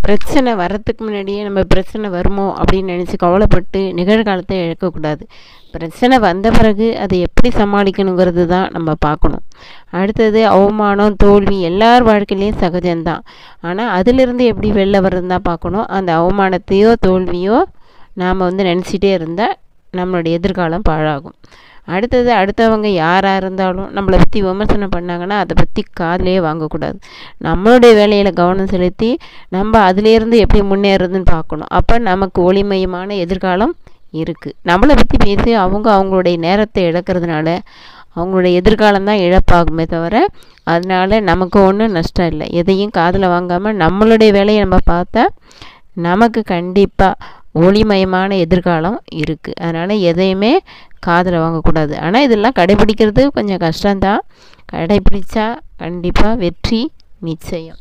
பிரச்சனை வர்றதுக்கு முன்னாடியே நம்ம பிரச்சனை வருமோ அப்படின்னு நினச்சி கவலைப்பட்டு நிகழ்காலத்தை இழக்கக்கூடாது. பிரச்சனை வந்த பிறகு அதை எப்படி சமாளிக்கணுங்கிறது தான் நம்ம பார்க்கணும். அடுத்தது அவமானம், தோல்வி எல்லார் வாழ்க்கையிலையும் சகஜம்தான். ஆனால் அதிலிருந்து எப்படி வெளில வர்றதுன்னு தான் பார்க்கணும். அந்த அவமானத்தையோ தோல்வியோ நாம் நினச்சிட்டே இருந்தால் நம்மளுடைய எதிர்காலம் பாழாகும். அடுத்தது அடுத்தவங்க யாராக இருந்தாலும் நம்மளை பற்றி விமர்சனம் பண்ணாங்கன்னா அதை பற்றி காதிலே வாங்கக்கூடாது. நம்மளுடைய வேலையில் கவனம் செலுத்தி நம்ம அதிலேருந்து எப்படி முன்னேறதுன்னு பார்க்கணும். அப்போ நமக்கு ஒளிமயமான எதிர்காலம் இருக்குது. நம்மளை பற்றி பேசி அவங்களுடைய நேரத்தை இழக்கிறதுனால அவங்களுடைய எதிர்காலம் தான் இழப்பாகுமே தவிர அதனால் நமக்கு ஒன்றும் நஷ்டம் இல்லை. எதையும் காதில் வாங்காமல் நம்மளுடைய வேலையை நம்ம பார்த்தா நமக்கு கண்டிப்பாக ஒளிமயமான எதிர்காலம் இருக்குது. அதனால் எதையுமே காதில் வாங்கக்கூடாது. ஆனால் இதெல்லாம் கடைபிடிக்கிறது கொஞ்சம் கஷ்டம்தான். கடைபிடிச்சா கண்டிப்பாக வெற்றி நிச்சயம்.